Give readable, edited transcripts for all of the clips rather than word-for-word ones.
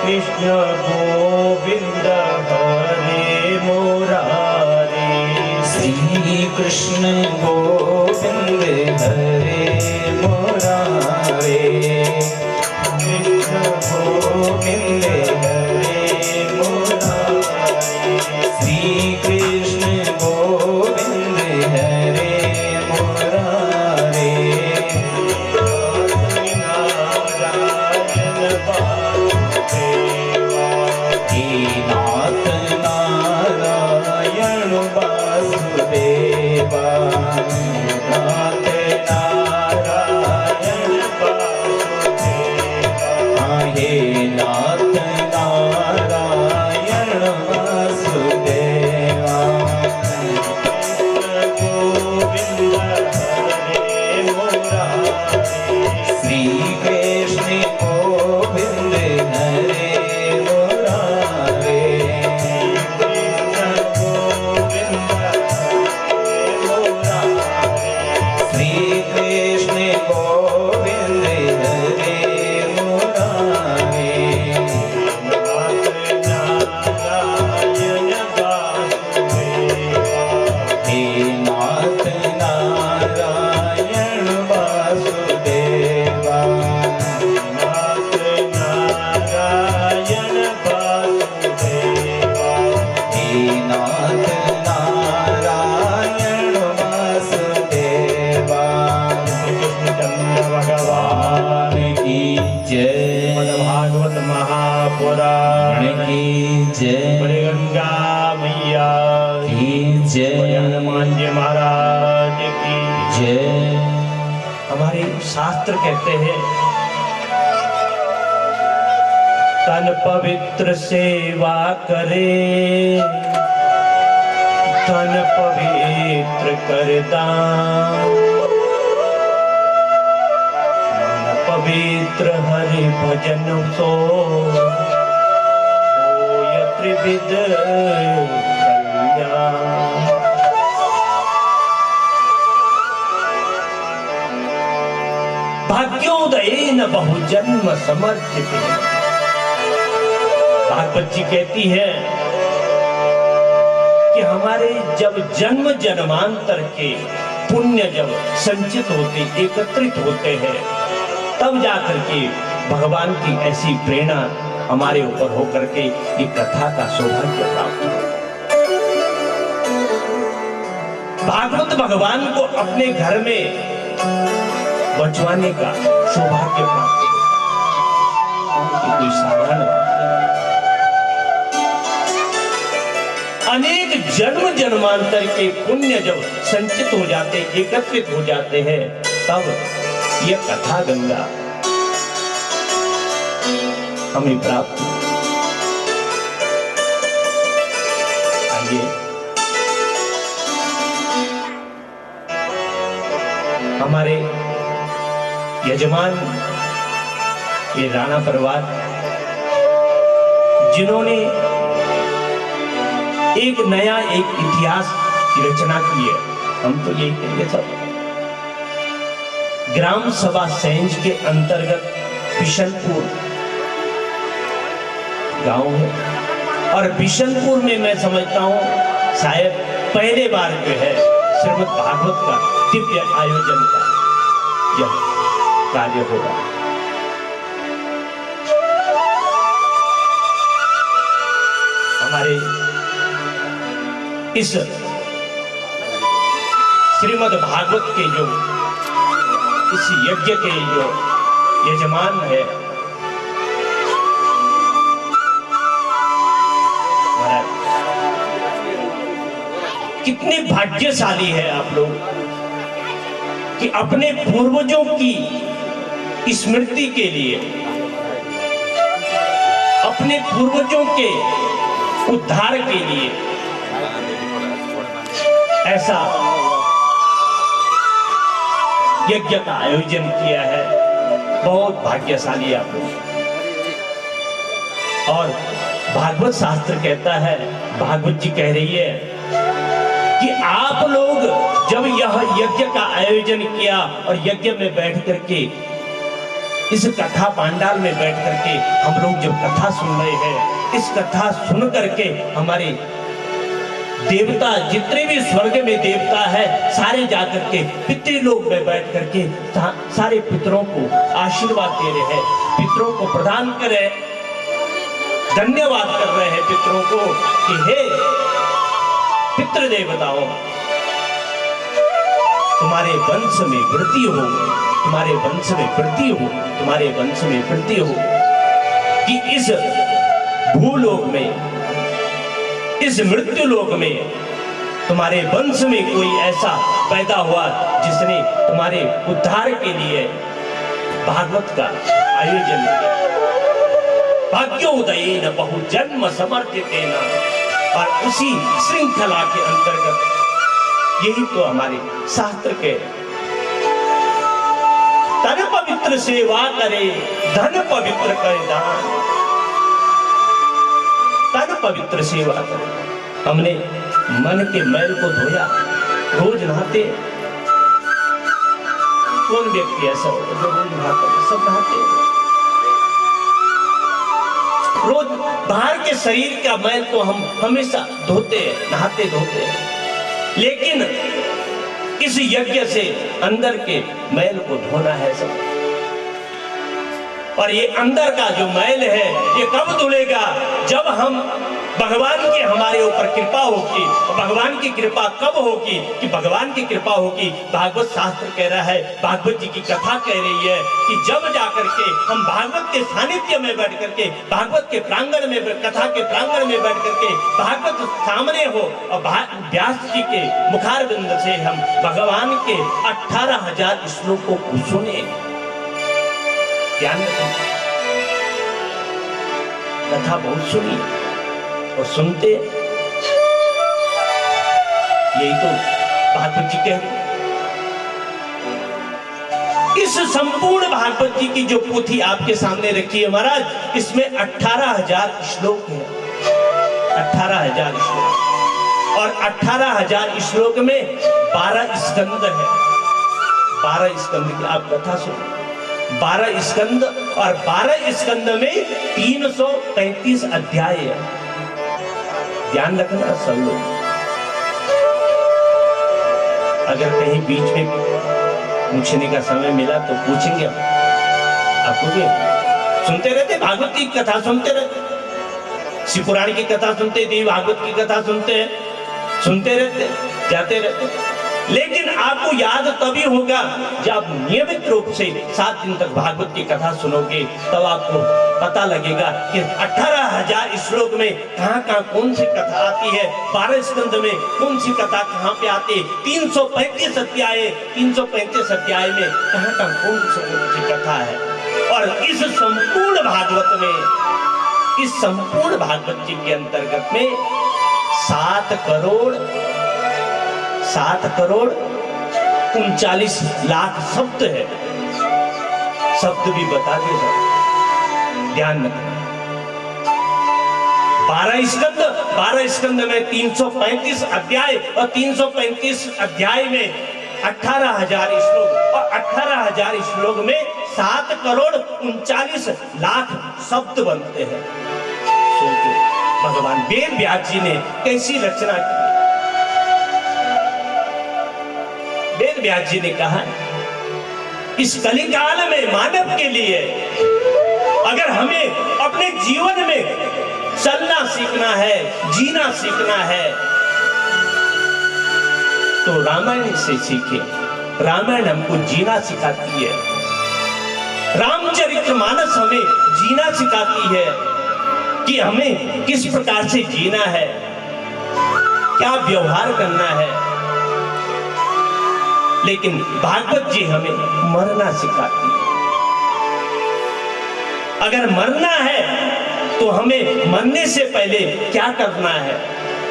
कृष्ण गोविंद हरे मुरारी। श्री कृष्ण गोविंद हरे मुरारे। कृष्ण गोविंद हरे मुरारी। श्री कृष्ण गोविंद हरे मुरारे। नारायण वासुदेवा। हे नाथ नारायण वासुदेवा। नाथ नारायण वासुदेवा। हे नाथ नारायण वासुदेवा। गोविंद हरे मुरारी। श्री कृष्ण गोविंद हरे मुरारे। कृष्ण गोविंद हरे मुरारी। श्री कृष्ण गोविंद हरे मुरारे। नाथ नारायण वासुदेवा। हे नाथ नारायण वासुदेवा। नाथ नारायण वासुदेवा। हे नाथ नारायण वासुदेवा। कृष्णचंद्र भगवान की जय। भागवत महापुराण की जय। गंगा मैया की जय। हनुमान जी महाराज की। जय। हमारे शास्त्र कहते हैं तन पवित्र सेवा करे, तन पवित्र कर दान। मन पवित्र हरि भजन सो होय त्रिविध कल्याण। भाग्योदयेन बहुजन्म समर्थिते। भागवत जी कहती है कि हमारे जब जन्म जन्मांतर के पुण्य जब संचित होते, एकत्रित होते हैं, तब जाकर के भगवान की ऐसी प्रेरणा हमारे ऊपर होकर के ये कथा का सौभाग्य प्राप्त हो। भागवत भगवान को अपने घर में बचवाने का सौभाग्य प्राप्त होता है। कोई साधारण बात नहीं। अनेक जन्म जन्मांतर के पुण्य जब संचित हो जाते, एकत्रित हो जाते हैं, तब यह कथा गंगा हमें प्राप्त हो। आइए हमारे यजमान ये राणा परिवार जिन्होंने एक नया एक इतिहास की रचना की है, हम तो यही कहेंगे सब। ग्राम सभा सेंज के अंतर्गत बिशनपुर गांव है, और बिशनपुर में मैं समझता हूं शायद पहले बार जो है श्रीमद् भागवत का दिव्य आयोजन का यह कार्य होगा। हमारे इस श्रीमद् भागवत के जो इस यज्ञ के जो यजमान है कितने भाग्यशाली है आप लोग कि अपने पूर्वजों की स्मृति के लिए, अपने पूर्वजों के उद्धार के लिए ऐसा यज्ञ का आयोजन किया है। बहुत भाग्यशाली आप लोग। और भागवत शास्त्र कहता है, भागवत जी कह रही है कि आप लोग जब यह यज्ञ का आयोजन किया और यज्ञ में बैठ करके इस कथा पांडाल में बैठ करके हम लोग जब कथा सुन रहे हैं, इस कथा सुन करके हमारे देवता, जितने भी स्वर्ग में देवता है, सारे जाकर के पितृलोक में बैठ करके सारे पितरों को आशीर्वाद दे रहे हैं, पितरों को प्रदान करे, धन्यवाद कर रहे हैं पितरों को कि हे पितृ देवताओं, तुम्हारे वंश में वृद्धि हो, तुम्हारे वंश में वृद्धि हो, तुम्हारे वंश में वृद्धि हो, कि इस भूलोक में, इस मृत्यु लोक में तुम्हारे वंश में कोई ऐसा पैदा हुआ जिसने तुम्हारे उद्धार के लिए भागवत का आयोजन किया। भाग्योदयेन बहुजन्म समर्पितेन, और उसी श्रृंखला के अंतर्गत यही तो हमारे शास्त्र के, तन पवित्र सेवा करे, धन पवित्र करे दान। तन पवित्र सेवा करे, हमने मन के मैल को धोया, रोज नहाते। कौन व्यक्ति ऐसा होगा जो रोज नहाता है? सब नहाते हैं। रोज बाहर के शरीर का मैल तो हम हमेशा धोते हैं, नहाते धोते हैं, लेकिन इस यज्ञ से अंदर के मैल को धोना है सब। और ये अंदर का जो मैल है ये कब धुलेगा? जब हम भगवान की हमारे ऊपर कृपा होगी। भगवान की कृपा कब होगी? कि भगवान की कृपा होगी, भागवत शास्त्र कह रहा है, भागवत जी की कथा कह रही है कि जब जाकर के हम भागवत के सानिध्य में बैठ करके, भागवत के प्रांगण में, कथा के प्रांगण में बैठ करके भागवत सामने हो और व्यास जी के मुखारविंद से हम भगवान के 18,000 श्लोकों को सुने, ज्ञान कथा बहुत सुनी और सुनते, यही तो भागवत जी कहते। इस संपूर्ण भागवत जी की जो पोथी आपके सामने रखी है महाराज, इसमें 18,000 श्लोक है, 18,000 श्लोक, और 18,000 श्लोक में 12 स्कंद है। 12 स्कंद की आप कथा सुनो, 12 स्कंद, और 12 स्कंद में 335 अध्याय है। ध्यान रखना सब लोग, अगर कहीं बीच में पूछने का समय मिला तो पूछेंगे आप पूछे। सुनते रहते भागवत की कथा, सुनते रहते शिव पुराण की कथा सुनते, देवी भागवत की कथा सुनते हैं, सुनते रहते, जाते रहते, लेकिन आपको याद तभी होगा जब नियमित रूप से 7 दिन तक भागवत की कथा सुनोगे, तब आपको पता लगेगा कि 18,000 श्लोक में कहाँ कौन सी कथा आती है, 12 स्कंद में कौन सी कथा कहाँ पे आती है, 335 अध्याय, 335 अध्याय में कहाँ कौन सी कथा है। और इस संपूर्ण भागवत में, इस संपूर्ण भागवत जी के अंतर्गत में 7 करोड़ 39 लाख शब्द है। शब्द भी बता दिए, ध्यान रखना। 12 स्कंद में 335 अध्याय, और 335 अध्याय में 18,000 श्लोक, और 18,000 श्लोक में 7 करोड़ 39 लाख शब्द बनते हैं। सोचो भगवान वेद व्यास जी ने कैसी रचना की। वेद व्यास जी ने कहा, इस कलिकाल में मानव के लिए अगर हमें अपने जीवन में चलना सीखना है, जीना सीखना है, तो रामायण से सीखे। रामायण हमको जीना सिखाती है, रामचरितमानस हमें जीना सिखाती है कि हमें किस प्रकार से जीना है, क्या व्यवहार करना है। लेकिन भागवत जी हमें मरना सिखाती है। अगर मरना है तो हमें मरने से पहले क्या करना है,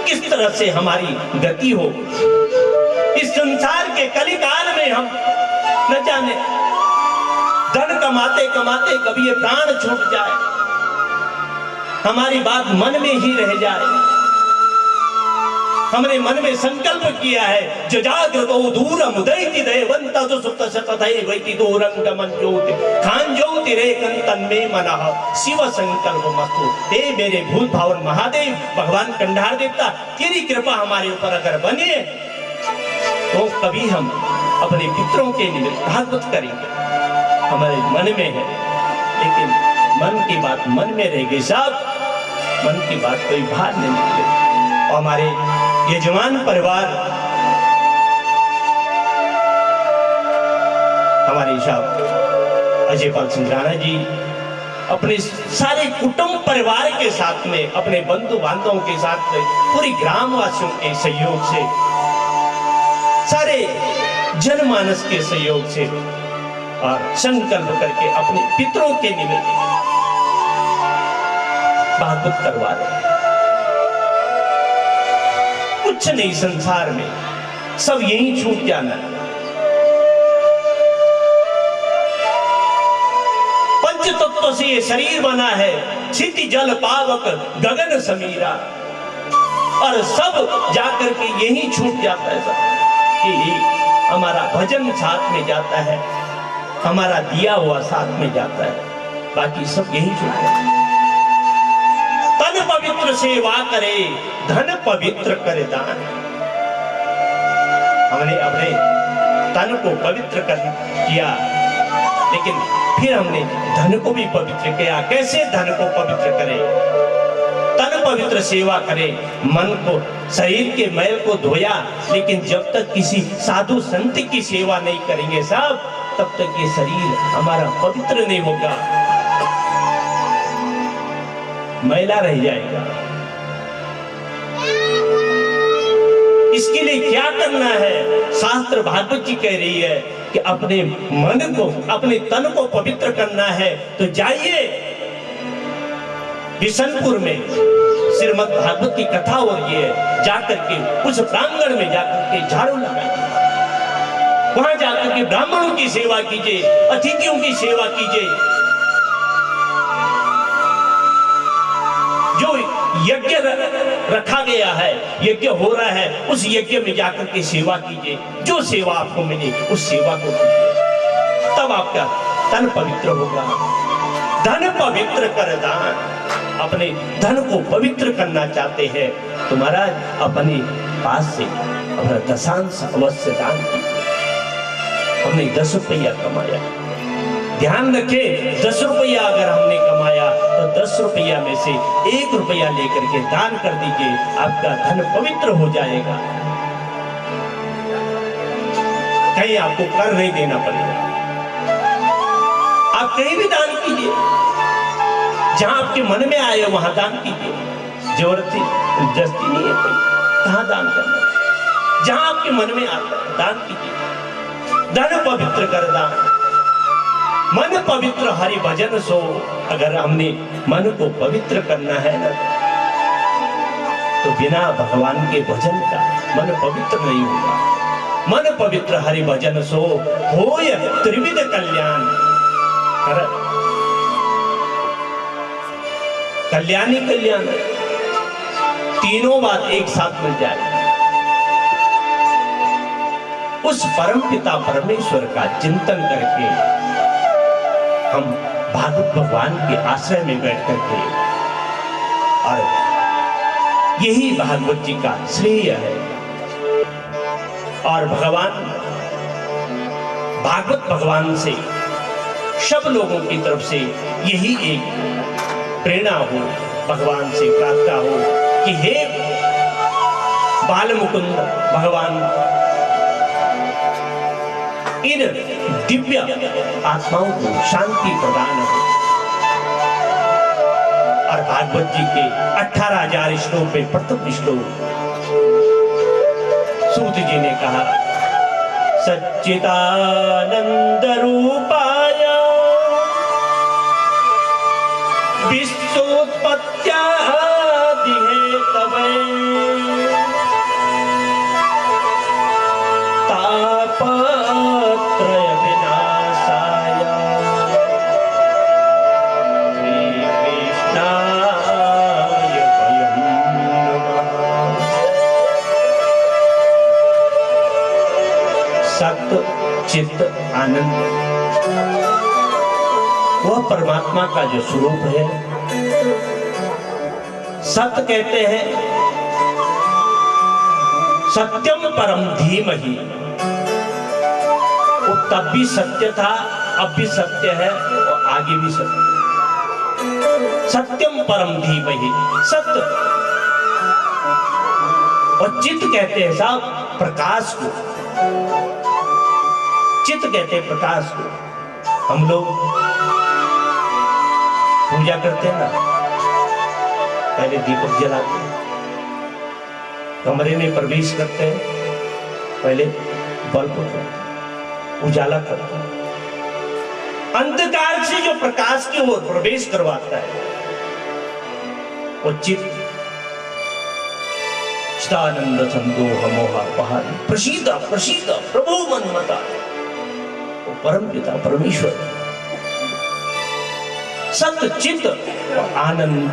किस तरह से हमारी गति हो। इस संसार के कलिकाल में हम न जाने धन कमाते कमाते कभी ये प्राण छूट जाए, हमारी बात मन में ही रह जाए, हमने मन में संकल्प किया है जो जागृतो दूरम उदयति देवंता तो सुप्त सततै वैति दूरम गमन ज्योति खान ज्योति रे कंतन में मनः शिव संकल्प मस्तु। हे मेरे भूत भावन महादेव भगवान कंधार देवता, तेरी कृपा हमारे ऊपर अगर बने तो कभी हम अपने पितरों के निमित्त भागवत करेंगे। हमारे मन में है, लेकिन मन की बात मन में रह गई साहब, मन की बात कोई बाहर नहीं निकले। और हमारे यजमान परिवार, हमारे साहब अजय पाल सिंह राणा जी अपने सारे कुटुंब परिवार के साथ में, अपने बंधु बांधवों के साथ में, पूरी ग्रामवासियों के सहयोग से, सारे जनमानस के सहयोग से और संकल्प करके अपने पितरों के निमित्त भागवत करवा रहे। कुछ नहीं संसार में, सब यही छूट जाना। पंच तत्व से ये शरीर बना है, क्षिति जल पावक गगन समीरा, और सब जाकर के यही छूट जाता है सब, कि हमारा भजन साथ में जाता है, हमारा दिया हुआ साथ में जाता है, बाकी सब यही छूट जाता है। तन पवित्र सेवा करे, धन पवित्र करे दान। हमने अपने तन को पवित्र किया, लेकिन फिर हमने धन को भी पवित्र किया। कैसे धन को पवित्र करें? तन पवित्र सेवा करे, मन को, शरीर के मैल को धोया, लेकिन जब तक किसी साधु संत की सेवा नहीं करेंगे साहब, तब तक ये शरीर हमारा पवित्र नहीं होगा, मैला रह जाएगा। इसके लिए क्या करना है? शास्त्र भागवत जी कह रही है कि अपने मन को, अपने तन को पवित्र करना है तो जाइए बिशनपुर में श्रीमद् भागवत की कथा हो रही है, जाकर के उस प्रांगण में जाकर के झाड़ू लगाइए, वहां जाकर के ब्राह्मणों की सेवा कीजिए, अतिथियों की सेवा कीजिए, जो यज्ञ रखा गया है, यज्ञ हो रहा है, उस यज्ञ में जाकर के सेवा कीजिए, जो सेवा आपको मिले उस सेवा को कीजिए, तब आपका तन पवित्र होगा। धन पवित्र कर दान। अपने धन को पवित्र करना चाहते हैं तो महाराज अपने पास से अपना दशांश अवश्य दान कीजिए। हमने 10 रुपया कमाया, ध्यान रखें 10 रुपया अगर हमने कमाया तो 10 रुपया में से 1 रुपया लेकर के दान कर दीजिए, आपका धन पवित्र हो जाएगा। कहीं आपको कर नहीं देना पड़ेगा, आप कहीं भी दान कीजिए, जहां आपके मन में आए वहां दान कीजिए, जबरदस्ती नहीं है कोई, कहां दान करना, जहां आपके मन में आता है दान कीजिए। धन पवित्र कर दान, मन पवित्र हरि भजन सो। अगर हमने मन को पवित्र करना है ना, तो बिना भगवान के भजन का मन पवित्र नहीं होगा। मन पवित्र हरि भजन सो, होय त्रिविध कल्याण। कल्याणी कल्याण, तीनों बात एक साथ मिल जाए। उस परम पिता परमेश्वर का चिंतन करके हम भागवत भगवान के आश्रय में बैठ करके, और यही भागवत जी का श्रेय है। और भगवान भागवत भगवान से सब लोगों की तरफ से यही एक प्रेरणा हो, भगवान से प्रार्थना हो कि हे बाल मुकुंद भगवान, इन दिव्य आत्माओं को शांति प्रदान हो। और भागवत जी के 18,000 श्लोक में प्रथम श्लोक सूत जी ने कहा, सच्चिदानंद रूपाय विश्वोत्पत्त्यादि हेतवे तापत्रय विनाशाय श्रीकृष्णाय वयं नमः। चित्त आनंद, वह परमात्मा का जो स्वरूप है। सत्य कहते हैं, सत्यम परम धीमहि, वो तब भी सत्य था, अब भी सत्य है और आगे भी सत्य। सत्यम परम धीमहि, सत्य। और चित्त कहते हैं साहब प्रकाश को, चित्त कहते हैं प्रकाश को। हम लोग पूजा करते हैं ना, पहले दीपक जलाते हैं, कमरे में प्रवेश करते हैं, पहले बल्ब उजाला करते हैं, अंधकार से जो प्रकाश की ओर प्रवेश करवाता है वो चित्त। चिदानंद संदोह मोहा पहाड़ी प्रसीद प्रसीद प्रभु मनमता, वो परम पिता परमेश्वर। सत्य चित्त और आनंद,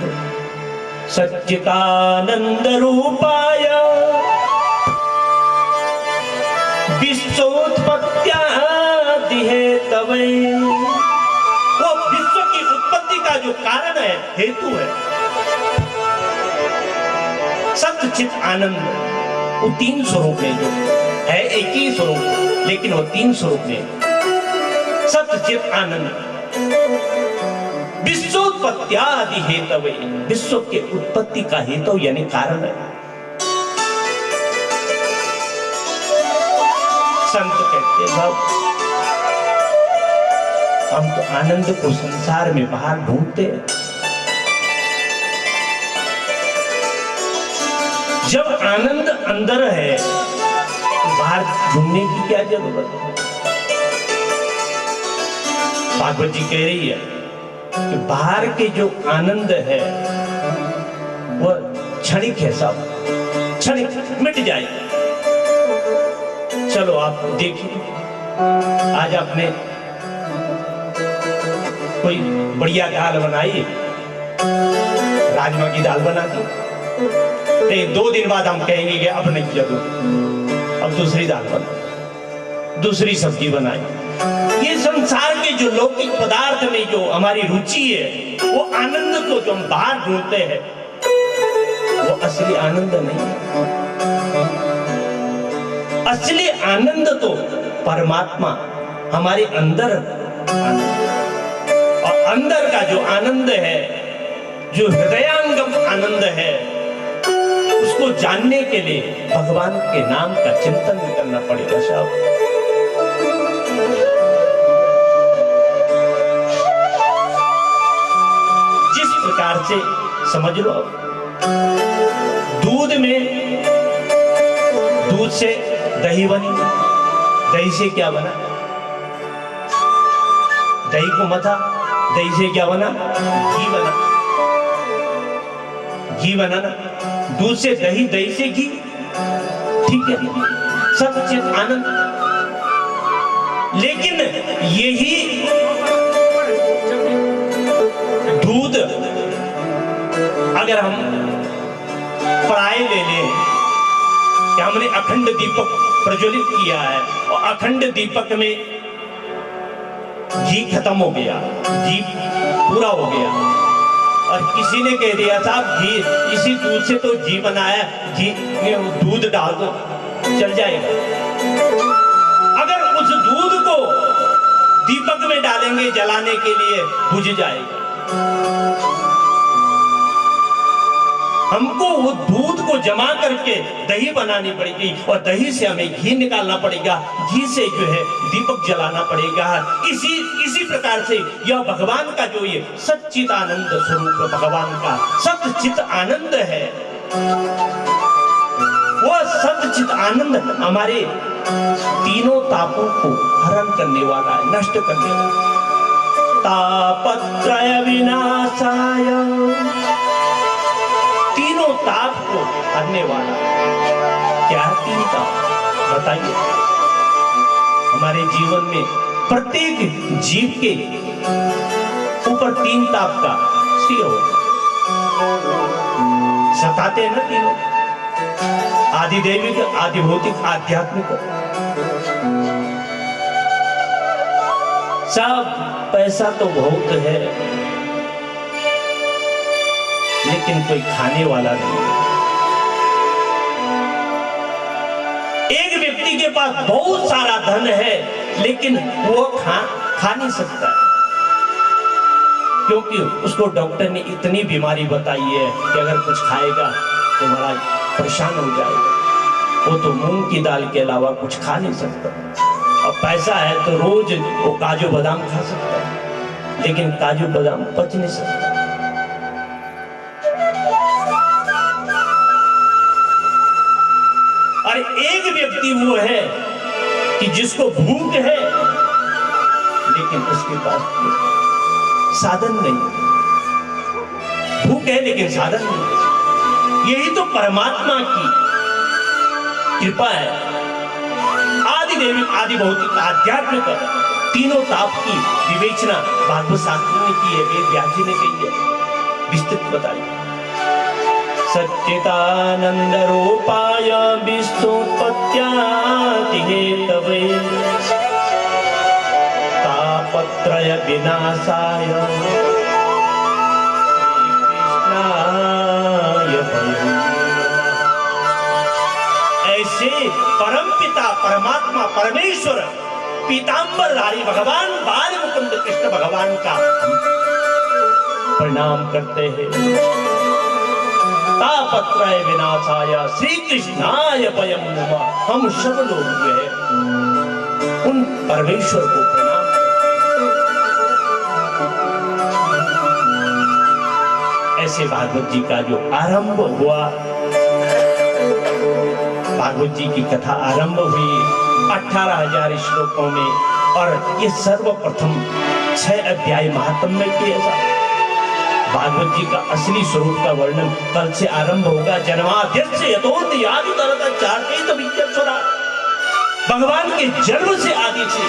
सच्चिदानंद रूपाय विश्वोत्पत्त्यादि हेतवे, वो विश्व की उत्पत्ति का जो कारण है, हेतु है। सत्य चित आनंद, वो तीन स्वरूप है, जो है एक ही स्वरूप लेकिन वो तीन स्वरूप में। सत्य चित आनंद विश्वोत्पत्त्यादि हेतवे, विश्व के उत्पत्ति का हेतु यानी कारण है। संत कहते हैं भाव, हम तो आनंद को संसार में बाहर ढूंढते हैं। जब आनंद अंदर है तो बाहर ढूंढने की क्या जरूरत है। भागवत जी कह रही है कि बाहर के जो आनंद है वह क्षणिक है, सब क्षणिक मिट जाएगा। चलो आप देखिए, आज आपने कोई बढ़िया दाल बनाई, राजमा की दाल बना दी, नहीं 2 दिन बाद हम कहेंगे कि अब नहीं जरूर, अब दूसरी दाल बना, दूसरी सब्जी बनाई। ये संसार के जो लौकिक पदार्थ में जो हमारी रुचि है, वो आनंद को जो हम बाहर ढूंढते हैं, वो असली आनंद नहीं है। असली आनंद तो परमात्मा हमारे अंदर आनंद, और अंदर का जो आनंद है, जो हृदयांगम आनंद है, उसको जानने के लिए भगवान के नाम का चिंतन करना पड़ेगा साहब। जिस प्रकार से समझ लो, दूध से दही बनी, दही से क्या बना, दही को मथा, दही से क्या बना, घी बना, घी बना ना, दूध से दही, दही से घी, ठीक है, सच्चित आनंद। लेकिन यही दूध अगर हम पराये ले लें, कि हमने अखंड दीपक प्रज्वलित किया है और अखंड दीपक में घी खत्म हो गया, घी पूरा हो गया, और किसी ने कह दिया साहब घी, इसी दूध से तो घी बनाया, घी में दूध डाल दो, चल जाएगा। अगर उस दूध को दीपक में डालेंगे जलाने के लिए, बुझ जाएगा। हमको वो दूध को जमा करके दही बनानी पड़ेगी, और दही से हमें घी निकालना पड़ेगा, घी से जो है दीपक जलाना पड़ेगा। इसी प्रकार से यह भगवान का जो ये सच्चिदानंद स्वरूप भगवान का सच्चित आनंद है, वो सच्चित आनंद हमारे तीनों तापों को हरण करने वाला है, नष्ट करने वाला। तापत्रय विनाशाय, तीनों ताप को हरने वाला। क्या है 3 ताप बताइए। हमारे जीवन में प्रत्येक जीव के ऊपर 3 ताप का स्थिर हो, सताते हैं ना तीनों, आदि दैविक, आदि भौतिक, आध्यात्मिक। सब पैसा तो बहुत है, लेकिन कोई खाने वाला नहीं। एक व्यक्ति के पास बहुत सारा धन है, लेकिन वो खा नहीं सकता, क्योंकि उसको डॉक्टर ने इतनी बीमारी बताई है कि अगर कुछ खाएगा तो महाराज परेशान हो जाएगा। वो तो मूंग की दाल के अलावा कुछ खा नहीं सकता। और पैसा है तो रोज वो काजू बादाम खा सकता है, लेकिन काजू बादाम पच नहीं सकता। और एक व्यक्ति वो है कि जिसको भूख है, लेकिन उसके पास साधन नहीं। भूख है लेकिन साधन नहीं। यही तो परमात्मा की कृपा है। आदि दैविक, आदि भौतिक, आध्यात्मिक तीनों ताप की विवेचना भागवत शास्त्र ने की है, वेद व्यास जी ने कही है, विस्तृत बताई। सच्चिदानंद रूपाय विष्णुपत्यादि हेतवे तापत्रय विनाशाय कृष्णाय भयं। ऐसे परम पिता परमात्मा परमेश्वर पीतांबरधारी भगवान बाल मुकुंद कृष्ण भगवान का प्रणाम करते हैं। तापत्रय विनाशाय श्री कृष्णाय वयं नमः। हम सब लोग जो है उन परमेश्वर को प्रणाम करते। ऐसे भागवत जी का जो आरंभ हुआ, भागवत जी की कथा आरंभ हुई 18,000 श्लोकों में, और ये सर्वप्रथम 6 अध्याय महात्म्य के ऐसा भागवत जी का असली स्वरूप का वर्णन कल से आरंभ होगा। जन्माद्यस्य यतोऽन्वयादितरतश्चार्थेष्वरा। भगवान के जन्म से आदि से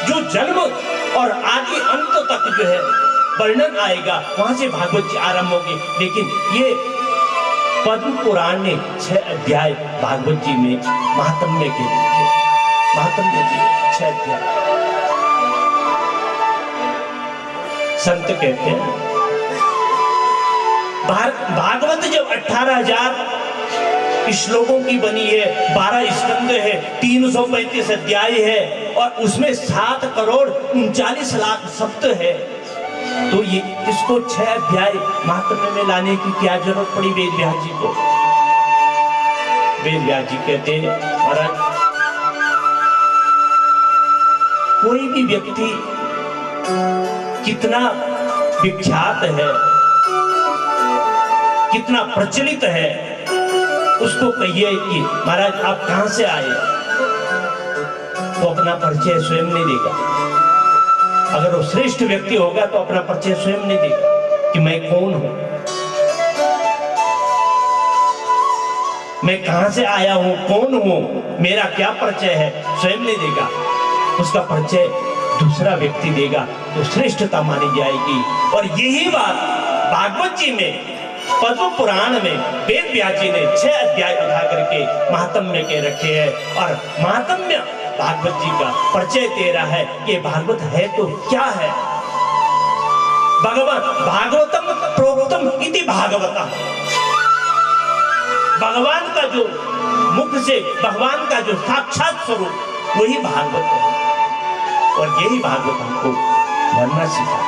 जो जन्म और आदि अंत तक जो है वर्णन आएगा, वहां से भागवत जी आरंभ होगी। लेकिन ये पद्म पुराण ने 6 अध्याय भागवत जी में महात्म्य के लिखे, महात्म्य जी 6 अध्याय। संत कहते हैं भागवत जब 18,000 श्लोकों की बनी है, 12 स्कंद है, 335 अध्याय है, और उसमें 7,39,00,000 शब्द है, तो ये इसको 6 अध्याय महात्म्य में लाने की क्या जरूरत पड़ी वेद व्यास जी को? वेद व्यास जी कहते हैं महाराज, कोई भी व्यक्ति कितना विख्यात है, कितना प्रचलित है, उसको कहिए कि महाराज आप कहां से आए, वो अपना परिचय स्वयं नहीं देगा। अगर वो श्रेष्ठ व्यक्ति होगा तो अपना परिचय स्वयं नहीं देगा कि मैं कौन हूं, मैं कहां से आया हूं, कौन हूं, मेरा क्या परिचय है, स्वयं नहीं देगा। उसका परिचय दूसरा व्यक्ति देगा तो श्रेष्ठता मानी जाएगी। और यही बात भागवत जी में पद्म पुराण में वेद व्यास जी ने 6 अध्याय उठा करके महात्म्य के रखे हैं। और महात्म्य भागवत जी का परिचय दे रहा है कि भागवत है तो क्या है। भगवान भागवतम प्रोक्तम इति भागवतम, भगवान का जो मुख से भगवान का जो साक्षात स्वरूप वही भागवत है। और यही भागवत हमको बनना सिखा।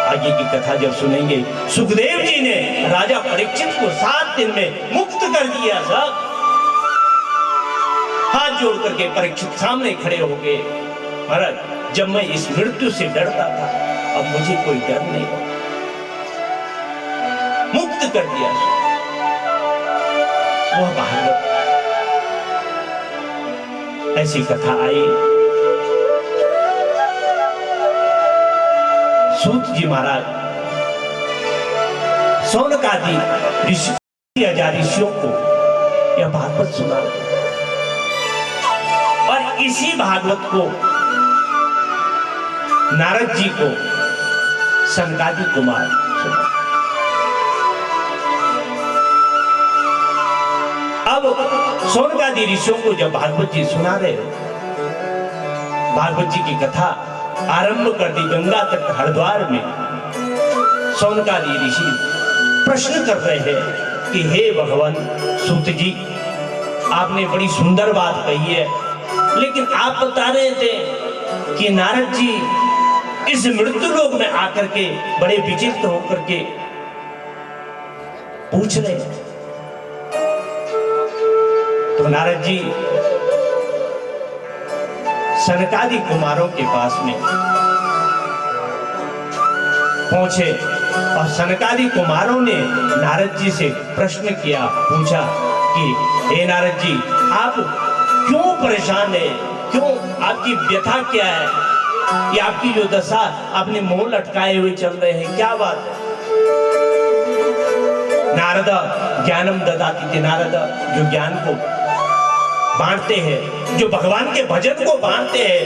आगे की कथा जब सुनेंगे, सुखदेव जी ने राजा परीक्षित को 7 दिन में मुक्त कर दिया। सब हाथ जोड़ करके परीक्षित सामने खड़े हो गए, महाराज जब मैं इस मृत्यु से डरता था, अब मुझे कोई डर नहीं हो, मुक्त कर दिया। वह भागवत, ऐसी कथा आई। सूत जी महाराज सौनकादि ऋषियों को यह भागवत सुना, और इसी भागवत को नारद जी को सनकादि कुमार सुना। अब सौनकादि ऋषियों को जब भागवत जी सुना रहे, भागवत जी की कथा आरंभ कर दी। गंगा तट हरिद्वार में शौनकादि ऋषि प्रश्न कर रहे हैं कि हे भगवान सूत जी, आपने बड़ी सुंदर बात कही है, लेकिन आप बता रहे थे कि नारद जी इस मृत्यु लोक में आकर के बड़े विचित्र होकर के पूछ रहे हैं। तो नारद जी सनकादि कुमारों के पास में पहुंचे और सनकादि कुमारों ने नारद जी से प्रश्न किया, पूछा कि हे नारद जी, आप क्यों परेशान है, क्यों, आपकी व्यथा क्या है, ये आपकी जो दशा, आपने मुंह लटकाए हुए चल रहे हैं, क्या बात है। नारद ज्ञानम ददाति थे, नारद जो ज्ञान को बांटते हैं, जो भगवान के भजन को बांटते हैं,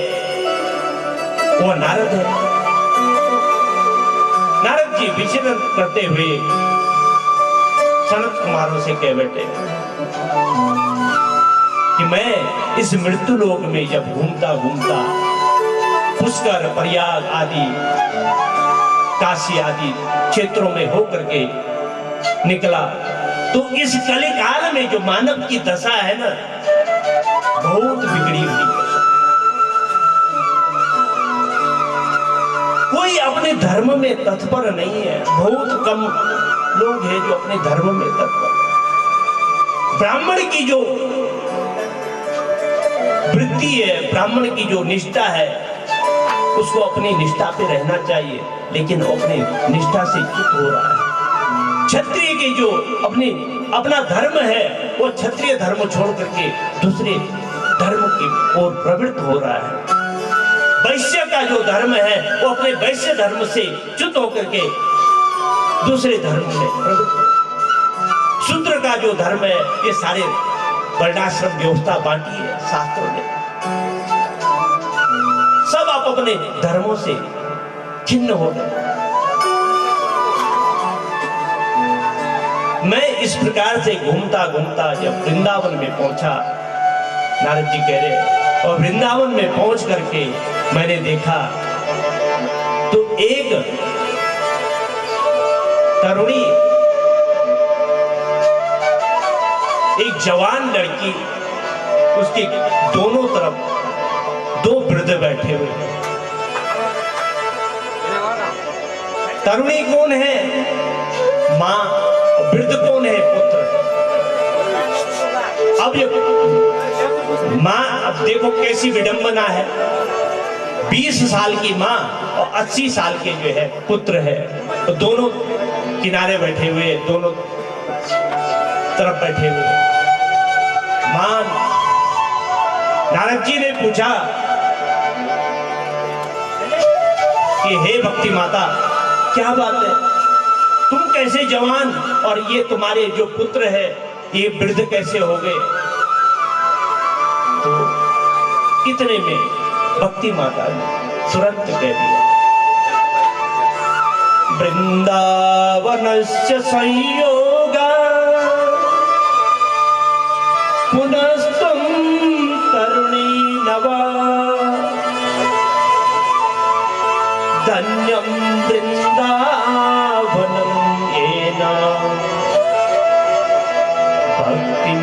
वो नारद है। नारद जी विचरण करते हुए सनत कुमारों से कह बैठे कि मैं इस मृत्यु लोक में जब घूमता घूमता पुष्कर, प्रयाग आदि, काशी आदि क्षेत्रों में होकर के निकला, तो इस कलिकाल में जो मानव की दशा है ना, बहुत बिगड़ी हुई है। कोई अपने धर्म में तत्पर नहीं है, बहुत कम लोग हैं जो अपने धर्म में तत्पर। ब्राह्मण की जो वृत्ति है, ब्राह्मण की जो निष्ठा है, उसको अपनी निष्ठा पे रहना चाहिए, लेकिन वो अपनी निष्ठा से च्युत हो रहा है। क्षत्रिय की जो अपना धर्म है, वो क्षत्रिय धर्म छोड़ करके दूसरे धर्म की ओर प्रवृत्त हो रहा है। वैश्य का जो धर्म है, वो अपने वैश्य धर्म से च्युत होकर के दूसरे धर्म में प्रवृत्त हो। शूद्र का जो धर्म है, ये सारे वर्णाश्रम व्यवस्था बांटी है शास्त्रों ने, सब आप अपने धर्मों से खिन्न हो गए। मैं इस प्रकार से घूमता घूमता जब वृंदावन में पहुंचा, नारद जी कह रहे, और वृंदावन में पहुंच करके मैंने देखा तो एक तरुणी, एक जवान लड़की, उसके दोनों तरफ दो वृद्ध बैठे हुए। तरुणी कौन है? मां। वृद्ध कौन है? पुत्र। अब ये मां, अब देखो कैसी विडंबना है, 20 साल की मां और 80 साल के जो है पुत्र है, तो दोनों किनारे बैठे हुए, दोनों तरफ बैठे हुए। मां, नारद जी ने पूछा कि हे भक्ति माता, क्या बात है, तुम कैसे जवान और ये तुम्हारे जो पुत्र है ये वृद्ध कैसे हो गए? तो इतने में भक्ति माता ने तुरंत कह दिया, वृंदावनस्य संयोगा पुनस्तुम तरुणी नवा, धन्यं वृंदावनम येना भक्ति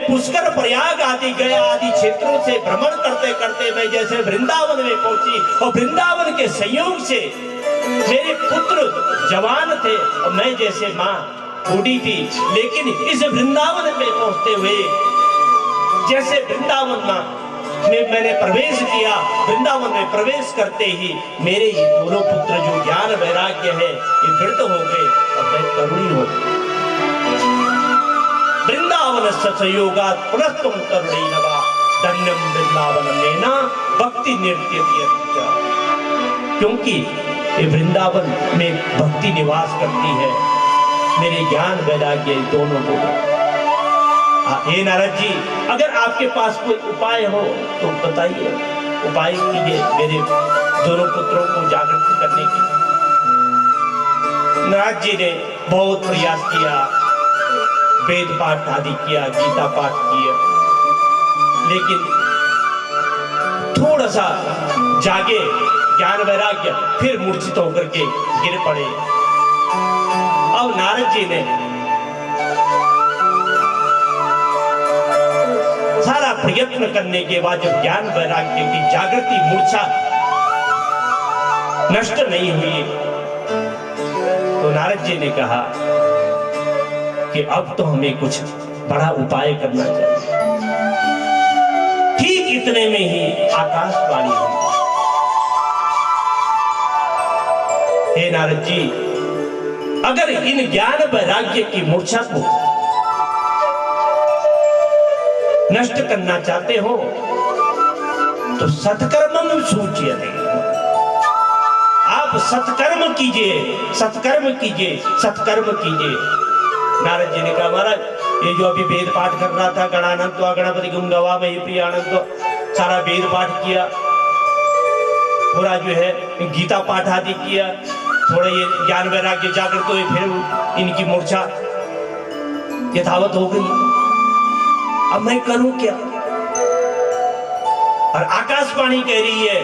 पुष्कर, प्रयाग आदि गया आदि क्षेत्रों से भ्रमण करते करते मैं जैसे वृंदावन में पहुंची, और वृंदावन के संयोग से मेरे पुत्र जवान थे और मैं जैसे मां बूढ़ी थी, लेकिन इस वृंदावन में पहुंचते हुए जैसे वृंदावन में मैंने प्रवेश किया, वृंदावन में प्रवेश करते ही मेरे ये दोनों पुत्र जो ज्ञान वैराग्य है ये वृद्ध हो गए और मैं तरुणी हो गई। वृंदावन संयोगात् पुनस्तुम तरुणी नवा, धन्यम वृंदावनम येना भक्ति निर्त्यति। क्योंकि ये वृंदावन में भक्ति निवास करती है, मेरे ज्ञान वैराग्य दोनों को। हे नारद जी, अगर आपके पास कोई उपाय हो तो बताइए, उपाय कीजिए मेरे दोनों पुत्रों को जागृत करने के लिए। नारद जी ने बहुत प्रयास किया, वेद पाठ आदि किया, गीता पाठ किया, लेकिन थोड़ा सा जागे ज्ञान वैराग्य, फिर मूर्छित होकर के गिर पड़े। अब नारद जी ने सारा प्रयत्न करने के बाद जो ज्ञान वैराग्य की जागृति मूर्छा नष्ट नहीं हुई, तो नारद जी ने कहा कि अब तो हमें कुछ बड़ा उपाय करना चाहिए। ठीक इतने में ही आकाशवाणी हुई, हे नारद जी, अगर इन ज्ञान वैराग्य की मूर्छा को नष्ट करना चाहते हो तो सत्कर्मम सूच्यते, आप सत्कर्म कीजिए, सत्कर्म कीजिए, सत्कर्म कीजिए। नारद जी ने कहा, महाराज ये जो अभी वेद पाठ कर रहा था, गणानंद गणपति गुम गवा मही प्रियानंद, सारा वेद पाठ किया, पूरा जो है गीता पाठ आदि किया, थोड़ा ये ज्ञान वैराग्य जागृत हुए, फिर इनकी मूर्छा यथावत हो गई। अब मैं करूं क्या? और आकाशवाणी कह रही है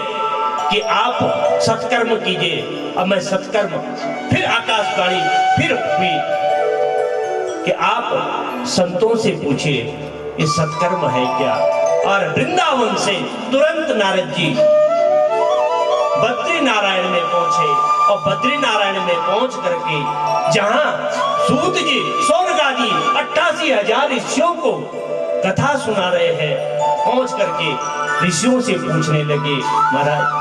कि आप सत्कर्म कीजिए। अब मैं सत्कर्म, फिर आकाशवाणी फिर हुई कि आप संतों से पूछिए ये सत्कर्म है क्या। और वृंदावन से तुरंत नारद जी बद्री नारायण में पहुंचे, और बद्री नारायण में पहुंच करके जहां सूत जी सौनक आदि 88,000 ऋषियों को कथा सुना रहे हैं, पहुंच करके ऋषियों से पूछने लगे, महाराज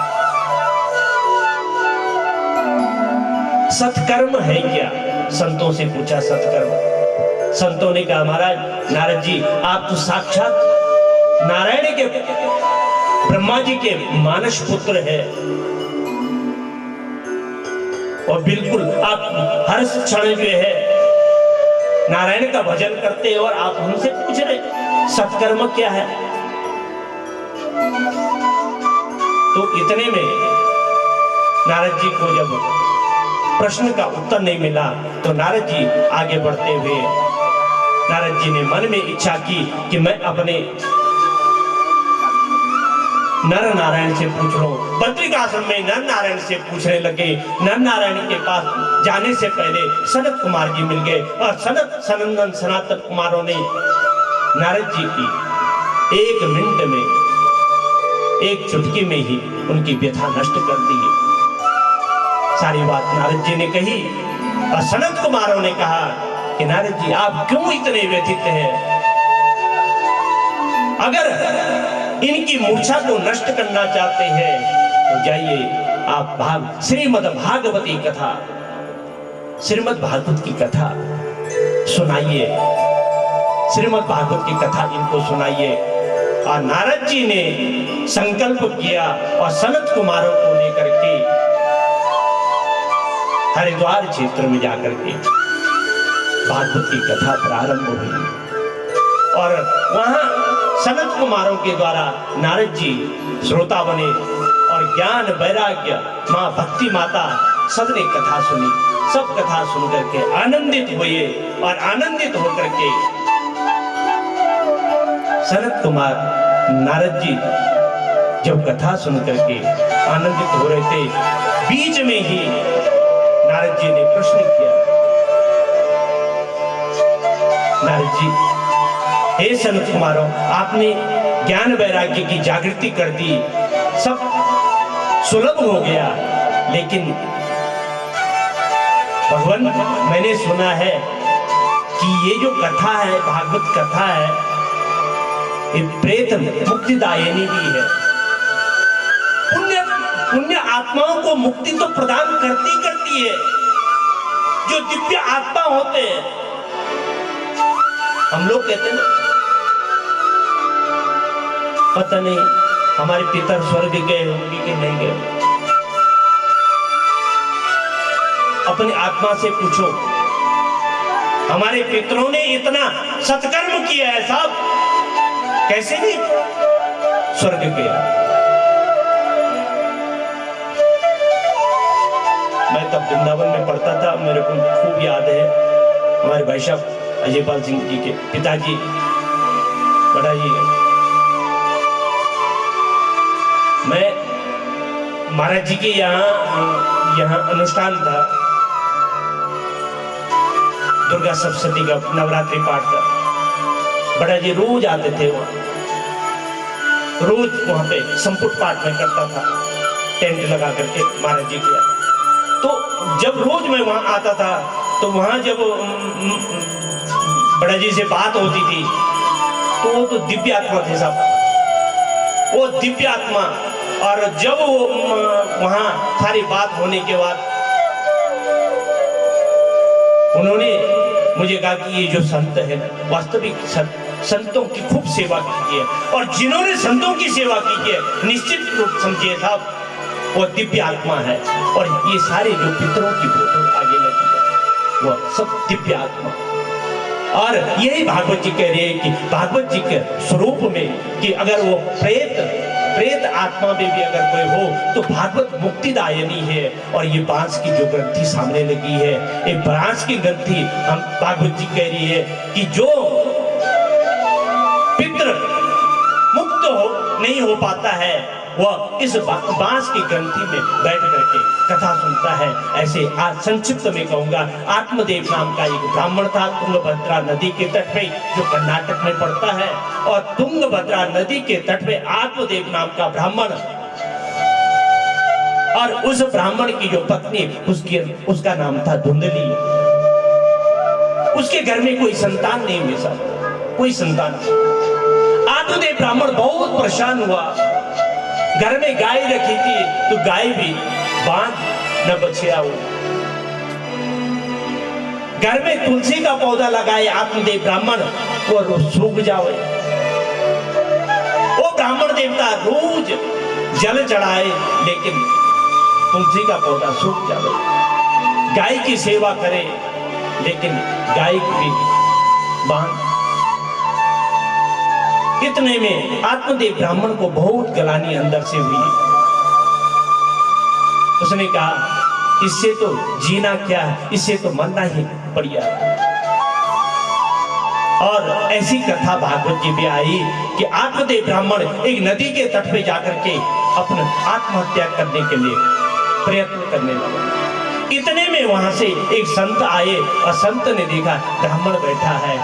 सत्कर्म है क्या? संतों से पूछा सत्कर्म। संतों ने कहा, महाराज नारद जी आप तो साक्षात नारायण के, ब्रह्मा जी के मानस पुत्र है, और बिल्कुल आप हर क्षण जो है नारायण का भजन करते हैं, और आप हमसे पूछ रहे सत्कर्म क्या है? तो इतने में नारद जी को जब प्रश्न का उत्तर नहीं मिला, तो नारद जी आगे बढ़ते हुए, नारद जी ने मन में इच्छा की कि मैं अपने नर नारायण से पूछ लो। बद्रिकाश्रम में नर नारायण से पूछने लगे। नर नारायण के पास जाने से पहले सनत कुमार जी मिल गए, और सनंदन सनातन कुमारों ने नारद जी की 1 मिनट में, 1 चुटकी में ही उनकी व्यथा नष्ट कर दी। सारी बात नारद जी ने कही, और सनत कुमारों ने कहा कि नारद जी आप क्यों इतने व्यथित हैं? अगर इनकी मूर्छा को नष्ट करना चाहते हैं तो जाइए आप श्रीमद् भागवती कथा, श्रीमद् भागवत की कथा सुनाइए, श्रीमद् भागवत की कथा इनको सुनाइए। और नारद जी ने संकल्प किया, और सनत कुमारों को लेकर के हरिद्वार क्षेत्र में जाकर के भागवत की कथा प्रारंभ हुई, और वहां सनत कुमारों के द्वारा नारद जी श्रोता बने, और ज्ञान वैराग्य माँ भक्ति माता सबने कथा सुनी। सब कथा सुनकर के आनंदित हुए, और आनंदित होकर के सनत कुमार नारद जी जब कथा सुनकर के आनंदित हो रहे थे, बीच में ही नारद जी ने प्रश्न किया, नारद जी हे सनत कुमारों, आपने ज्ञान वैराग्य की जागृति कर दी, सब सुलभ हो गया, लेकिन भगवान मैंने सुना है कि ये जो कथा है, भागवत कथा है, ये प्रेत मुक्तिदायिनी भी है। पुण्य आत्माओं को मुक्ति तो प्रदान करती है, जो दिव्य आत्मा होते हैं। हम लोग कहते हैं ना, पता नहीं हमारे पिता स्वर्ग गए होंगे कि नहीं गए। अपनी आत्मा से पूछो, हमारे पितरों ने इतना सत्कर्म किया है साहब, कैसे नहीं स्वर्ग गया। मैं तब वृंदावन में पढ़ता था, मेरे को खूब याद है, हमारे भाई साहब अजयपाल सिंह जी के पिताजी बड़ा जी, मैं महाराज जी के यहाँ अनुष्ठान था, दुर्गा सप्तशती का नवरात्रि पाठ का। बड़ा जी रोज आते थे वहाँ, रोज वहाँ पे संपुट पाठ में करता था, टेंट लगा करके महाराज जी के। तो जब रोज मैं वहाँ आता था तो वहाँ जब बड़ा जी से बात होती थी तो वो तो दिव्य आत्मा थे साहब, वो दिव्य आत्मा। और जब वो वहाँ सारी बात होने के बाद उन्होंने मुझे कहा कि ये जो संत है ना, वास्तविक संतों की खूब सेवा की है, और जिन्होंने संतों की सेवा की है निश्चित रूप समझिए साहब वो दिव्य आत्मा है। और ये सारे जो पितरों की फोटो आगे लगी है वो सब दिव्य आत्मा। और यही भागवत जी कह रहे हैं कि भागवत जी के स्वरूप में कि अगर वो प्रेत आत्मा में भी अगर कोई हो तो भागवत मुक्तिदायिनी है। और ये बांस की जो ग्रंथि सामने लगी है, ये बांस की ग्रंथि हम भागवत जी कह रही है कि जो पितृ मुक्त नहीं हो पाता है वह इस बांस की ग्रंथि में बैठ करके कथा सुनता है। ऐसे आज संक्षिप्त में कहूंगा, आत्मदेव नाम का एक ब्राह्मण था तुंगभद्रा नदी के तट पे, जो कर्नाटक में पड़ता है। और तुंगभद्रा नदी के तट पे आत्मदेव नाम का ब्राह्मण, और उस ब्राह्मण की जो पत्नी उसका नाम था धुंधली। उसके घर में कोई संतान नहीं हुई साहब, कोई संतान। आत्मदेव ब्राह्मण बहुत परेशान हुआ। घर में गाय रखी थी तो गाय भी बांध न बछिया हो। घर में तुलसी का पौधा लगाए आत्मदेव ब्राह्मण, वो सूख जावे। वो ब्राह्मण देवता रोज जल चढ़ाए लेकिन तुलसी का पौधा सूख जावे। गाय की सेवा करे लेकिन गाय भी बांध। इतने में आत्मदेव ब्राह्मण को बहुत गलानी अंदर से हुई। उसने कहा इससे तो जीना क्या है, इससे तो मरना ही बढ़िया। और ऐसी कथा भागवत जी में आई कि आत्मदेव ब्राह्मण एक नदी के तट पे जाकर के अपना आत्महत्या करने के लिए प्रयत्न करने लगा। इतने में वहां से एक संत आए और संत ने देखा ब्राह्मण बैठा है।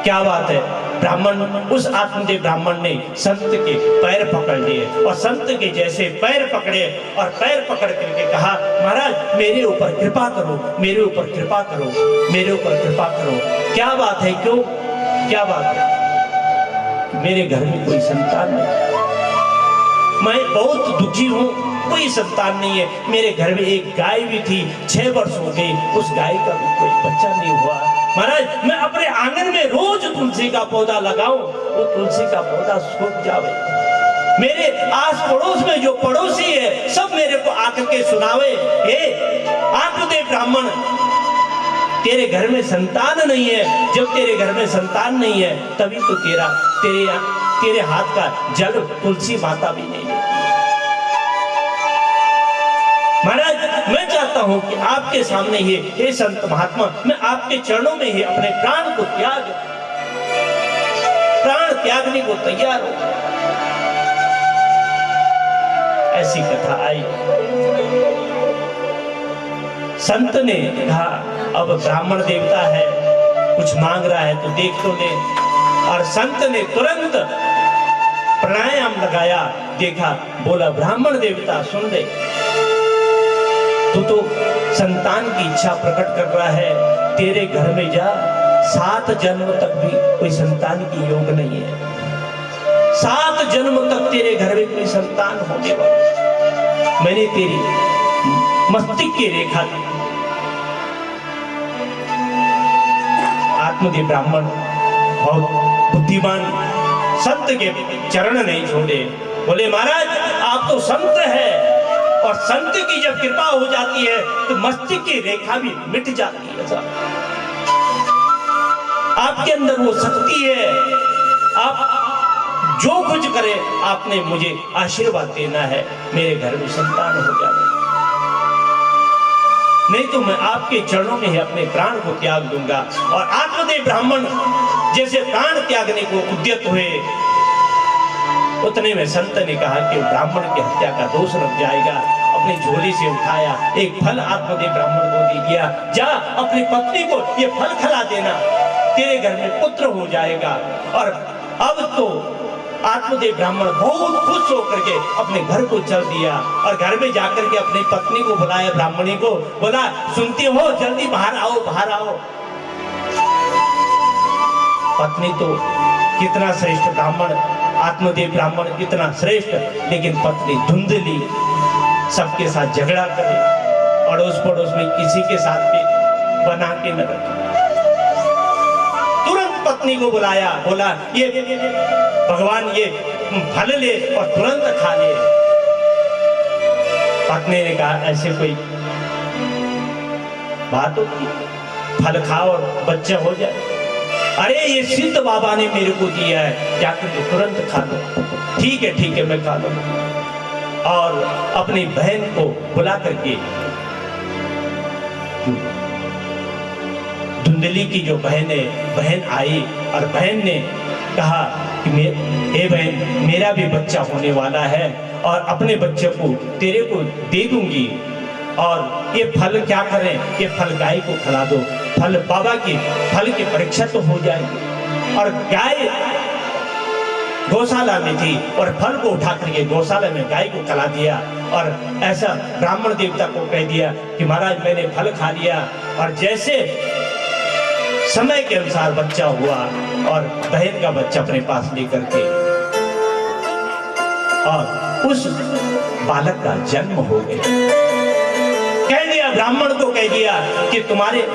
क्या बात है, ब्राह्मण, उस आत्मदेव ब्राह्मण ने संत के पैर पकड़ लिए और संत के जैसे पैर पकड़े और पैर पकड़ करके कहा महाराज मेरे ऊपर कृपा करो, मेरे ऊपर कृपा करो, मेरे ऊपर कृपा करो। क्या बात है, क्यों, क्या बात है? मेरे घर में कोई संतान नहीं, मैं बहुत दुखी हूँ, कोई संतान नहीं है। मेरे घर में एक गाय भी थी, 6 वर्ष हो गए, उस गाय का भी कोई बच्चा नहीं हुआ। महाराज मैं अपने आंगन में रोज तुलसी का पौधा लगाऊं, वो तुलसी का पौधा सूख जावे। मेरे आस पड़ोस में जो पड़ोसी है सब मेरे को आकर के सुनावे, हे आत्मदेव ब्राह्मण तेरे घर में संतान नहीं है। जब तेरे घर में संतान नहीं है तभी तो तेरे हाथ का जल तुलसी माता भी नहीं लेती। महाराज मैं चाहता हूं कि आपके सामने ही हे संत महात्मा, मैं आपके चरणों में ही अपने प्राण त्यागने को तैयार हूं। ऐसी कथा आई। संत ने कहा अब ब्राह्मण देवता है, कुछ मांग रहा है तो देख तो ले। और संत ने तुरंत प्राणायाम लगाया, देखा, बोला ब्राह्मण देवता सुन ले, तू तो संतान की इच्छा प्रकट कर रहा है, तेरे घर में जा 7 जन्म तक भी कोई संतान की योग नहीं है। 7 जन्म तक तेरे घर में कोई संतान होने वाला। मैंने तेरी मस्तिष्क की रेखा दी। आत्मदेव ब्राह्मण बहुत बुद्धिमान, संत के चरण नहीं छोड़े। बोले महाराज आप तो संत है, और संत की जब कृपा हो जाती है तो मस्तिष्क की रेखा भी मिट जाती है साहब। आपके अंदर वो शक्ति है, आप जो कुछ करें आपने मुझे आशीर्वाद देना है, मेरे घर में संतान हो जाए। नहीं तो मैं आपके चरणों में ही अपने प्राण को त्याग दूंगा। और आत्मदेव ब्राह्मण जैसे प्राण त्यागने को उद्यत हुए, उतने में संत ने कहा कि ब्राह्मण की हत्या का दोष लग जाएगा। अपनी झोली से उठाया एक फल आत्मदेव ब्राह्मण को दे दिया, जा अपनी पत्नी को ये फल खिला देना, तेरे घर में पुत्र हो जाएगा। और अब तो आत्मदेव ब्राह्मण बहुत खुश होकर के अपने घर को चल दिया और घर में जाकर के अपनी पत्नी को बुलाया, ब्राह्मणी को बोला, सुनती हो, जल्दी बाहर आओ, बाहर आओ। पत्नी तो कितना श्रेष्ठ ब्राह्मण, आत्मदेव ब्राह्मण कितना श्रेष्ठ, लेकिन पत्नी धुंधली, सबके साथ झगड़ा करे, अड़ोस पड़ोस में किसी के साथ भी बना के न रखे। तुरंत पत्नी को बुलाया, बोला ये भगवान ये फल ले और तुरंत खा ले। पत्नी ने कहा ऐसे कोई बात होती, फल खाओ और बच्चा हो जाए? अरे ये सिद्ध बाबा ने मेरे को दिया है, जाकर के तुरंत खा लो। ठीक है मैं खा लूंगा। और अपनी बहन को बुला करके, धुंधली की जो बहन आई और बहन ने कहा कि ए बहन, मेरा भी बच्चा होने वाला है और अपने बच्चे को तेरे को दे दूंगी, और ये फल क्या करें, ये फल गाय को खिला दो। फल बाबा की फल की परीक्षा तो हो जाएगी। और गाय गौशाला में थी और फल को उठा करके गौशाला में गाय को खिला दिया। और ऐसा ब्राह्मण देवता को कह दिया कि महाराज मैंने फल खा लिया। और जैसे समय के अनुसार बच्चा हुआ और बहन का बच्चा अपने पास लेकर के, और उस बालक का जन्म हो गया। कह दिया, ब्राह्मण को कह दिया कि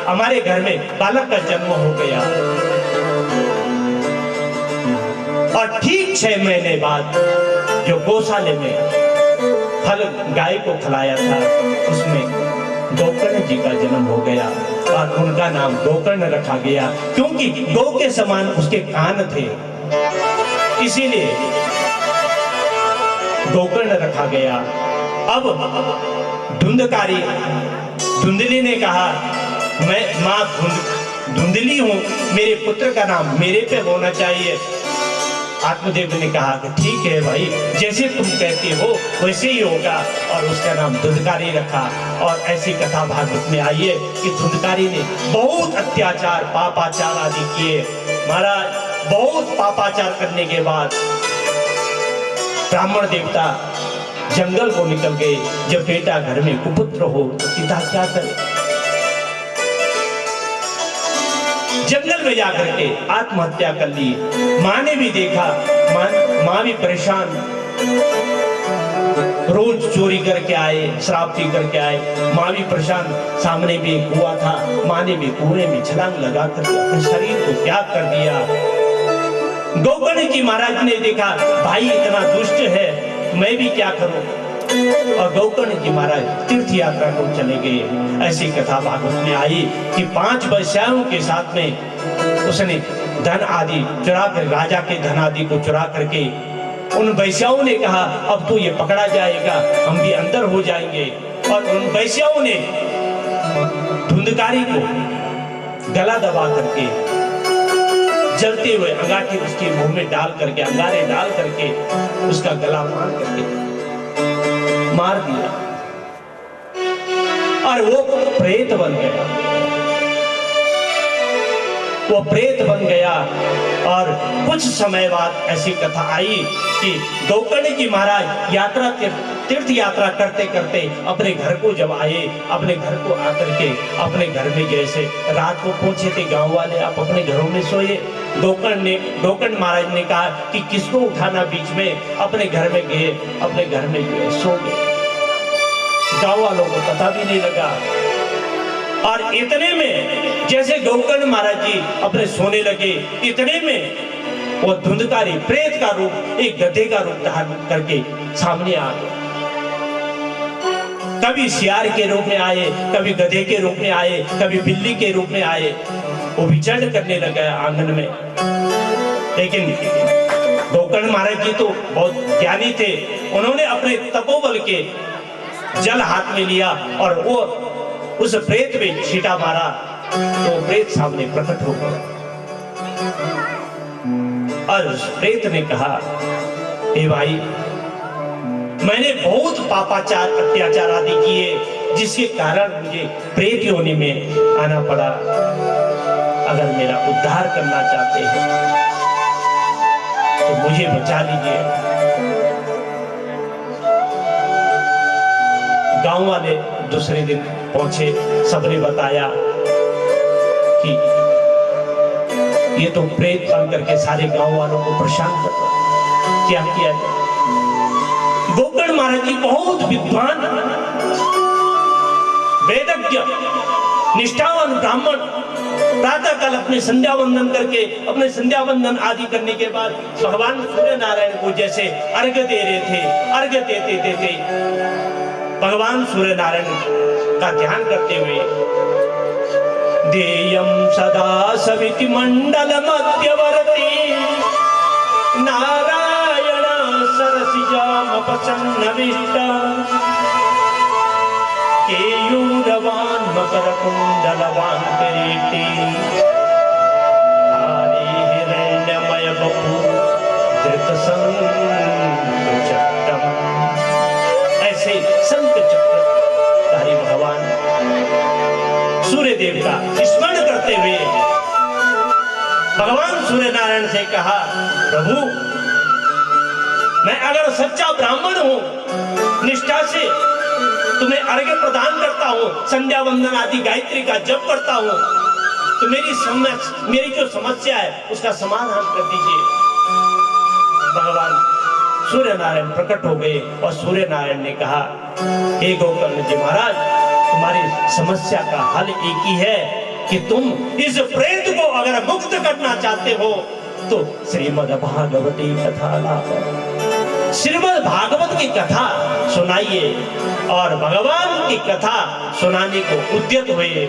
हमारे घर में बालक का जन्म हो गया। और ठीक 6 महीने बाद जो गौशाले में फल गाय को खिलाया था, उसमें गोकर्ण जी का जन्म हो गया और उनका नाम गोकर्ण रखा गया, क्योंकि गौ के समान उसके कान थे, इसीलिए गोकर्ण रखा गया। अब धुंधली ने कहा, मैं माँ धुंधली हूं, मेरे पुत्र का नाम मेरे पे होना चाहिए। आत्मदेव ने कहा कि ठीक है भाई, जैसे तुम कहते हो वैसे ही होगा, और उसका नाम धुंधकारी रखा। और ऐसी कथा भागवत में आई है कि धुंधकारी ने बहुत अत्याचार पापाचार आदि किए। महाराज बहुत पापाचार करने के बाद ब्राह्मण देवता जंगल को निकल गए। जब बेटा घर में कुपुत्र हो तो पिता क्या करे, जंगल में जाकर के आत्महत्या कर ली। माँ ने भी देखा, माँ भी परेशान, रोज चोरी करके आए, शराब पी करके आए, माँ भी परेशान। सामने भी एक कुआं था, माँ ने भी कुएं में छलांग लगा कर अपने शरीर को त्याग कर दिया। गोकर्ण जी महाराज ने देखा भाई इतना दुष्ट है, मैं भी क्या करूं, और गोकर्ण जी महाराज तीर्थ यात्रा को चले गए। ऐसी कथा भागवत में आई कि 5 वैश्याओं के साथ में उसने धन आदि चुरा कर, राजा के धन आदि को चुरा करके, उन वैश्याओं ने कहा अब तो ये पकड़ा जाएगा, हम भी अंदर हो जाएंगे। और उन वैश्याओं ने धुंधकारी को गला दबा करके, जलते हुए अंगारे उसके मुंह में डाल करके, अंगारे डाल करके उसका गला मार दिया और वो प्रेत बन गया। वो प्रेत बन गया। और कुछ समय बाद ऐसी कथा आई कि गोकर्ण जी महाराज तीर्थ यात्रा करते करते अपने घर को जब आए, अपने घर को आकर के अपने घर में जैसे रात को पहुंचे थे गांव वाले, आप अपने घरों में सोए। गोकर्ण महाराज ने कहा कि किसको उठाना, बीच में अपने घर में गए, अपने घर में जो है सो गए। गांव वालों को पता भी नहीं लगा। और इतने में जैसे गोकर्ण महाराज जी अपने सोने लगे, इतने में वो धुंधकारी प्रेत का रूप, एक गधे का रूप धारण करके सामने आ गए। कभी सियार के रूप में आए, कभी गधे के रूप में आए, कभी बिल्ली के रूप में आए। वो विचरण करने लगा आंगन में। लेकिन गोकर्ण महाराज जी तो बहुत ज्ञानी थे, उन्होंने अपने तपोबल के जल हाथ में लिया और वो उस प्रेत में छींटा मारा तो प्रेत सामने प्रकट हो गया और उस प्रेत ने कहा, हे भाई, मैंने बहुत पापाचार अत्याचार आदि किए जिसके कारण मुझे प्रेत योनि में आना पड़ा। अगर मेरा उद्धार करना चाहते हैं तो मुझे बचा लीजिए। गांव वाले दूसरे दिन पहुंचे, सबने बताया कि ये तो प्रेत बन करके सारे गांव वालों को परेशान कर रहा। क्या किया जाए? गोकर्ण महाराज जी बहुत विद्वान, वेदज्ञ, निष्ठावान ब्राह्मण, प्रातः काल अपने संध्या वंदन करके, अपने संध्या वंदन आदि करने के बाद भगवान सूर्य नारायण को जैसे अर्घ्य दे रहे थे, अर्घ्य देते देते भगवान सूर्य नारायण का ध्यान करते हुए, देयं सदा सविति मंडल मध्यवर्ती नारायण सरसिजामपसन्नविष्ट केयूरवान् मकरकुण्डलवान् किरीटी हरि हिरण्यमय बपु धृतशङ्खचक्रम्। ऐसे शंख चक्रधारी भगवान सूर्य देव का स्मरण करते हुए भगवान सूर्य नारायण से कहा, प्रभु, मैं अगर सच्चा ब्राह्मण हूं, निष्ठा से तुम्हें अर्घ्य प्रदान करता हूं, संध्या वंदन आदि गायत्री का जप करता हूं, तो मेरी जो समस्या है उसका समाधान कर दीजिए। भगवान सूर्य नारायण प्रकट हो गए और सूर्य नारायण ने कहा, हे गोकर्ण जी महाराज, तुम्हारी समस्या का हल एक ही है कि तुम इस प्रेत को अगर मुक्त करना चाहते हो तो श्रीमद् भागवती कथा लाओ, श्रीमद् भागवत की कथा सुनाइए। और भगवान की कथा सुनाने को उद्यत हुए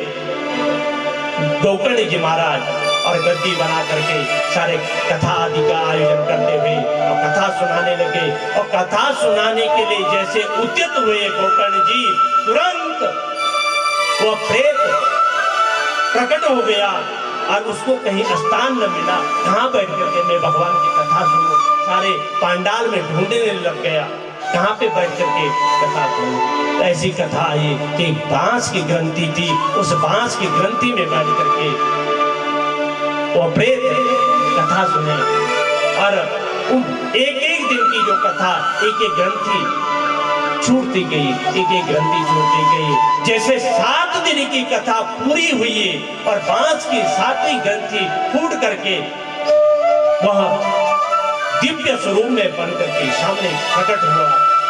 गोकर्ण जी महाराज और गद्दी बना करके सारे कथा आदि का आयोजन करते हुए और कथा सुनाने लगे। और कथा सुनाने के लिए जैसे उद्यत हुए गोकर्ण जी, तुरंत वो प्रेत प्रकट हो गया और उसको कहीं स्थान न मिला। कहाँ बैठ करके मैं भगवान की कथा सुनूं? सारे पांडाल में ढूंढने लग गया, कहाँ पे बैठ करके कथा सुनूं? ऐसी कथा आई कि बांस की ग्रंथि थी, उस बांस की ग्रंथि में बैठ करके वो प्रेत कथा सुने। और एक एक दिन की जो कथा, एक एक ग्रंथि छूटती गई, एक एक ग्रंथि छूटती गई। जैसे 7 दिन की कथा पूरी हुई और बांस की 7वीं ग्रंथि फूट करके वह दिव्य स्वरूप में बन करके सामने प्रकट हुआ।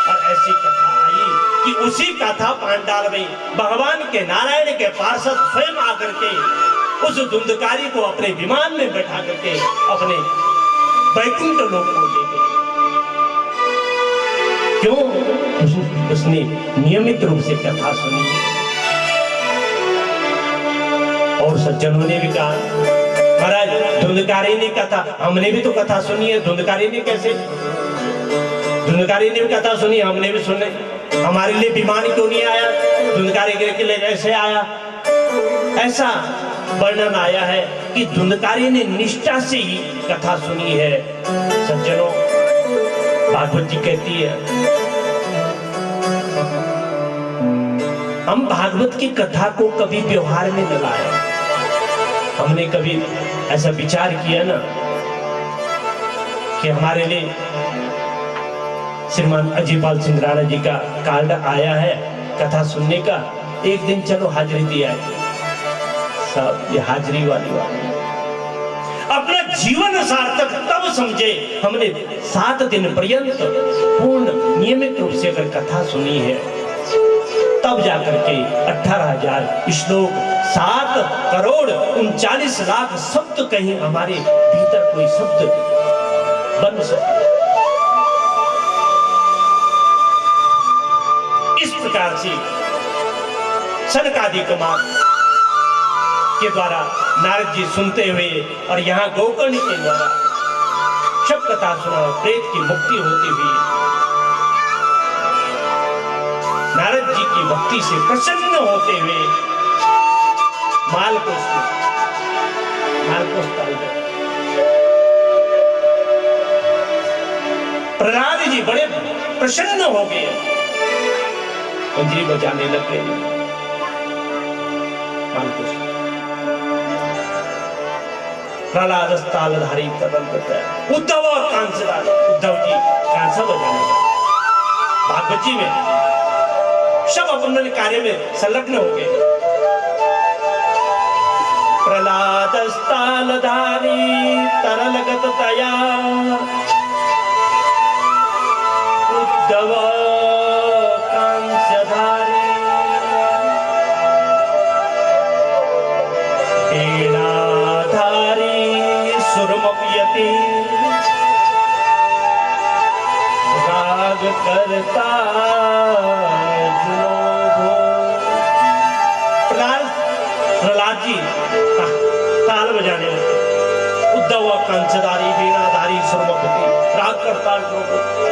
और ऐसी कथा आई कि उसी कथा पांडाल में भगवान के नारायण के पार्षद स्वयं आकर के उस धुंधकारी को अपने विमान में बैठा करके अपने वैकुंठ लोक को ले गए। क्यों? उसने नियमित रूप से कथा सुनी। और सज्जनों ने भी कहा, महाराज, धुंधकारी ने कथा, हमने भी तो कथा सुनी है, धुंधकारी ने कैसे? धुंधकारी ने भी कथा सुनी, हमने भी सुने, हमारे लिए विमान क्यों नहीं आया? धुंधकारी के लिए कैसे आया? ऐसा वर्णन आया है कि धुंधकारी ने निष्ठा से ही कथा सुनी है। सज्जनों, भागवत जी कहती है, हम भागवत की कथा को कभी व्यवहार में न लाए। हमने कभी ऐसा विचार किया ना कि हमारे लिए श्रीमान अजयपाल सिंह राणा जी का कार्ड आया है कथा सुनने का, एक दिन चलो हाजिरी दिया है। सब ये हाजिरी वाली बात, अपना जीवन सार्थक तब समझे हमने 7 दिन पर्यंत पूर्ण नियमित रूप से अगर कथा सुनी है, तब जाकर के 18,000 श्लोक, 7,39,00,000 शब्द कहीं हमारे भीतर कोई शब्द बन सके। इस प्रकार से सनकादिक कुमार के द्वारा नारद जी सुनते हुए और यहाँ गोकर्ण के द्वारा शब्द कथा सुना, प्रेत की मुक्ति होती हुई नारद प्रहलाद जी की भक्ति से प्रसन्न होते हुए माल को उतार गए। प्रहलाद जी बड़े प्रसन्न हो गए, मंजरी बजाने लगे। प्रहलाद तालधारी कदम करता है। उद्धव और कांसदार, उद्धव जी कांसा बजाने लगे। भागवत जी में सब अपने कार्य में संलग्न हो गए। प्रहलाद तालधारी तरलगत तया उद्धव कांस्यधारी वीणाधारी सुरमपयति राग करता प्रहलाद जी ताल बजाने लगे। उद्धव कंचधारी वीणाधारी सुरमपति राग करता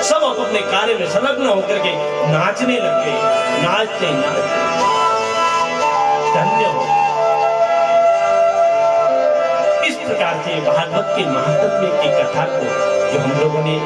सब अपने कार्य में संलग्न होकर के नाचने लगे। नाचते नाचते धन्य हो। इस प्रकार से भागवत के महात्म्य की कथा को जो हम लोगों ने